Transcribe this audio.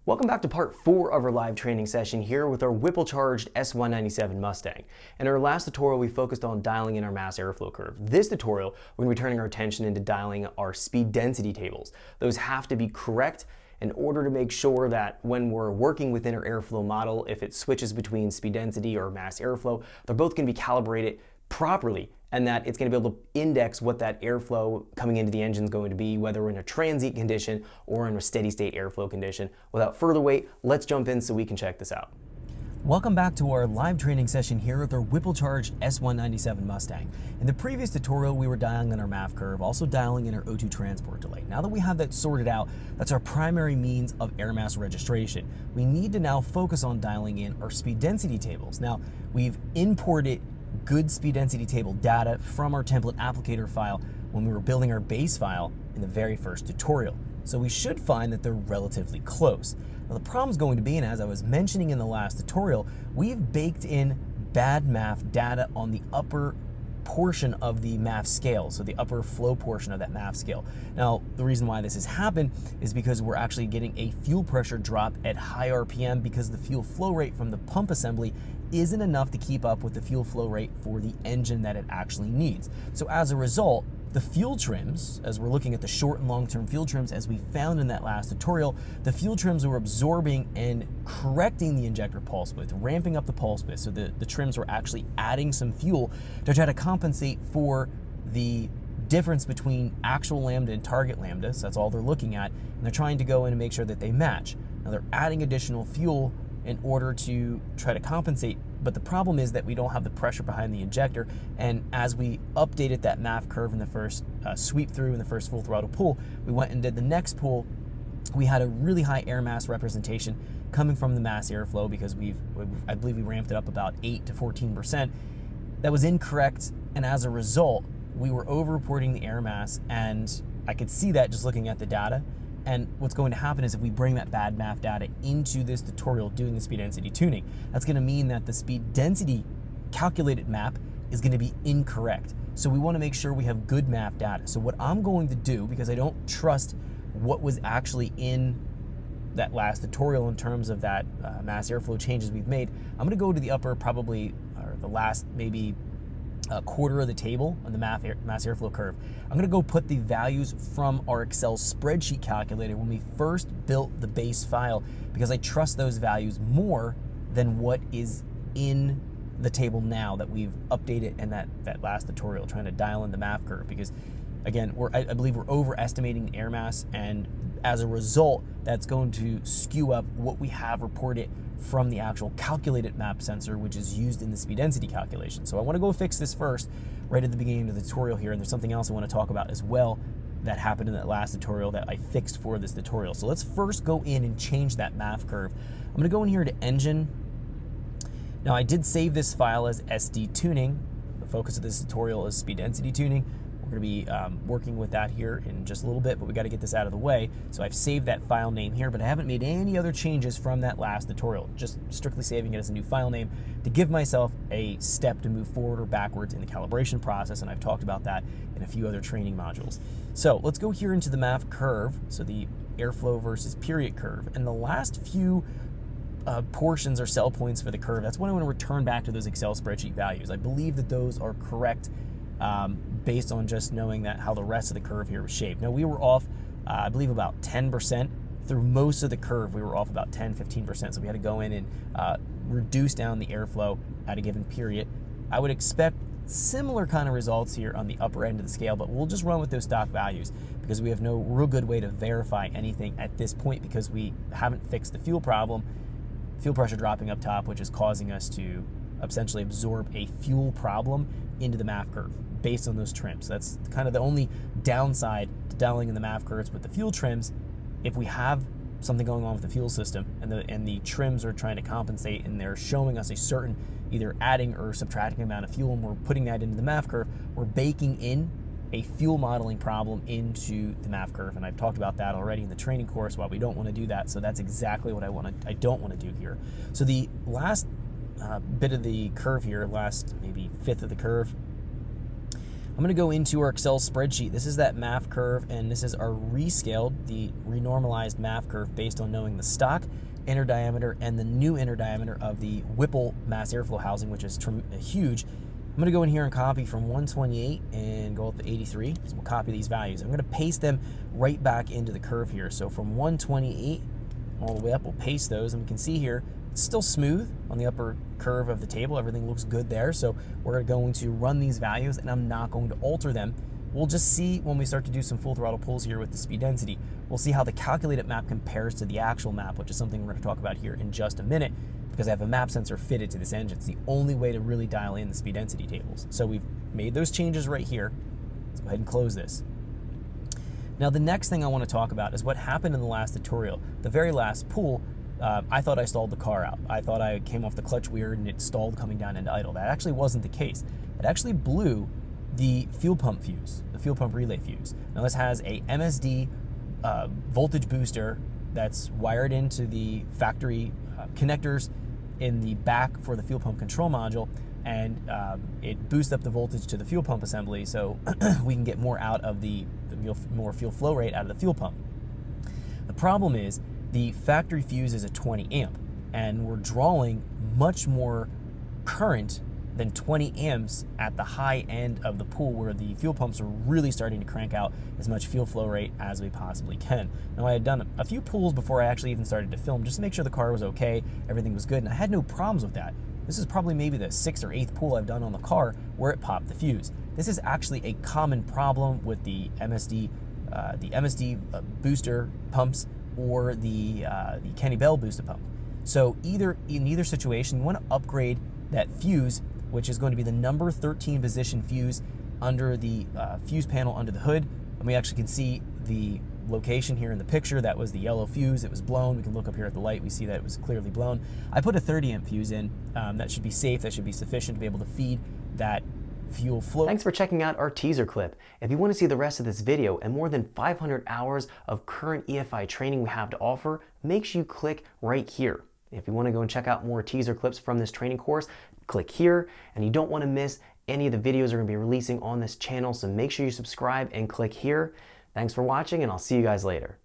Welcome back to part 4 of our live training session here with our Whipple-charged S197 Mustang. In our last tutorial, we focused on dialing in our mass airflow curve. This tutorial, we're going to be turning our attention into dialing our speed density tables. Those have to be correct in order to make sure that when we're working within our airflow model, if it switches between speed density or mass airflow, they're both going to be calibrated properly, and that it's going to be able to index what that airflow coming into the engine is going to be, whether we're in a transient condition or in a steady state airflow condition. Without further wait, let's jump in so we can check this out. Welcome back to our live training session here with our Whipple-charged S197 Mustang. In the previous tutorial, we were dialing in our MAF curve, also dialing in our O2 transport delay. Now that we have that sorted out, that's our primary means of air mass registration. We need to now focus on dialing in our speed density tables. Now, we've imported good speed density table data from our template applicator file when we were building our base file in the very first tutorial. So we should find that they're relatively close. Now the problem's going to be, and as I was mentioning in the last tutorial, we've baked in bad MAF data on the upper portion of the MAF scale, so the upper flow portion of that MAF scale. Now, the reason why this has happened is because we're actually getting a fuel pressure drop at high RPM because the fuel flow rate from the pump assembly isn't enough to keep up with the fuel flow rate for the engine that it actually needs. So as a result, the fuel trims, as we're looking at the short and long-term fuel trims as we found in that last tutorial, the fuel trims were absorbing and correcting the injector pulse width, ramping up the pulse width, so the trims were actually adding some fuel to try to compensate for the difference between actual lambda and target lambda, so that's all they're looking at, and they're trying to go in and make sure that they match. Now they're adding additional fuel in order to try to compensate, but the problem is that we don't have the pressure behind the injector, and as we updated that MAF curve in the first sweep through in the first full throttle pull, we went and did the next pull. We had a really high air mass representation coming from the mass airflow because I believe we ramped it up about 8 to 14%. That was incorrect, and as a result, we were over-reporting the air mass, and I could see that just looking at the data. And what's going to happen is if we bring that bad MAF data into this tutorial doing the speed density tuning, that's going to mean that the speed density calculated map is going to be incorrect. So we want to make sure we have good MAF data. So what I'm going to do, because I don't trust what was actually in that last tutorial in terms of that mass airflow changes we've made, I'm going to go to the upper probably, or the last maybe a quarter of the table on the mass airflow curve. I'm going to go put the values from our Excel spreadsheet calculator when we first built the base file, because I trust those values more than what is in the table now that we've updated in that last tutorial, trying to dial in the MAF curve, because again, I believe we're overestimating air mass, and as a result, that's going to skew up what we have reported from the actual calculated map sensor, which is used in the speed density calculation. So I want to go fix this first, right at the beginning of the tutorial here, and there's something else I want to talk about as well that happened in that last tutorial that I fixed for this tutorial. So let's first go in and change that MAF curve. I'm going to go in here to Engine. Now I did save this file as SD tuning. The focus of this tutorial is speed density tuning. We're going to be working with that here in just a little bit, but we got to get this out of the way. So I've saved that file name here, but I haven't made any other changes from that last tutorial, just strictly saving it as a new file name to give myself a step to move forward or backwards in the calibration process, and I've talked about that in a few other training modules. So let's go here into the MAF curve, so the airflow versus period curve, and the last few portions or cell points for the curve, that's when I want to return back to those Excel spreadsheet values. I believe that those are correct based on just knowing that how the rest of the curve here was shaped. Now we were off, I believe about 10% through most of the curve. We were off about 10-15%, so we had to go in and reduce down the airflow at a given period. I would expect similar kind of results here on the upper end of the scale, but we'll just run with those stock values because we have no real good way to verify anything at this point because we haven't fixed the fuel problem, fuel pressure dropping up top, which is causing us to essentially absorb a fuel problem into the MAF curve based on those trims. That's kind of the only downside to dialing in the MAF curves with the fuel trims. If we have something going on with the fuel system and the trims are trying to compensate and they're showing us a certain either adding or subtracting amount of fuel, and we're putting that into the MAF curve, we're baking in a fuel modeling problem into the MAF curve, and I've talked about that already in the training course why we don't want to do that. So that's exactly what I don't want to do here. So the last bit of the curve here, last maybe fifth of the curve, I'm going to go into our Excel spreadsheet. This is that MAF curve, and this is our rescaled, the renormalized MAF curve based on knowing the stock inner diameter and the new inner diameter of the Whipple mass airflow housing, which is huge. I'm going to go in here and copy from 128 and go up to 83. So we'll copy these values. I'm going to paste them right back into the curve here. So from 128 all the way up, we'll paste those, and we can see here it's still smooth on the upper curve of the table. Everything looks good there. So we're going to run these values, and I'm not going to alter them. We'll just see when we start to do some full throttle pulls here with the speed density. We'll see how the calculated map compares to the actual map, which is something we're going to talk about here in just a minute, because I have a map sensor fitted to this engine. It's the only way to really dial in the speed density tables. So we've made those changes right here. Let's go ahead and close this. Now the next thing I want to talk about is what happened in the last tutorial. The very last pull, I thought I stalled the car out. I thought I came off the clutch weird and it stalled coming down into idle. That actually wasn't the case. It actually blew the fuel pump fuse, the fuel pump relay fuse. Now this has a MSD voltage booster that's wired into the factory connectors in the back for the fuel pump control module, and it boosts up the voltage to the fuel pump assembly so we can get more out of the more fuel flow rate out of the fuel pump. The problem is the factory fuse is a 20 amp, and we're drawing much more current than 20 amps at the high end of the pool, where the fuel pumps are really starting to crank out as much fuel flow rate as we possibly can. Now I had done a few pulls before I actually even started to film, just to make sure the car was okay, everything was good, and I had no problems with that. This is probably maybe the 6th or 8th pull I've done on the car where it popped the fuse. This is actually a common problem with the MSD booster pumps or the Kenny Bell booster pump. So in either situation, you want to upgrade that fuse, which is going to be the number 13 position fuse under the fuse panel under the hood. And we actually can see the location here in the picture. That was the yellow fuse. It was blown. We can look up here at the light. We see that it was clearly blown. I put a 30 amp fuse in. That should be safe. That should be sufficient to be able to feed that fuel flow. Thanks for checking out our teaser clip. If you want to see the rest of this video and more than 500 hours of current EFI training we have to offer, make sure you click right here. If you want to go and check out more teaser clips from this training course, click here. And you don't want to miss any of the videos we're going to be releasing on this channel, so make sure you subscribe and click here. Thanks for watching, and I'll see you guys later.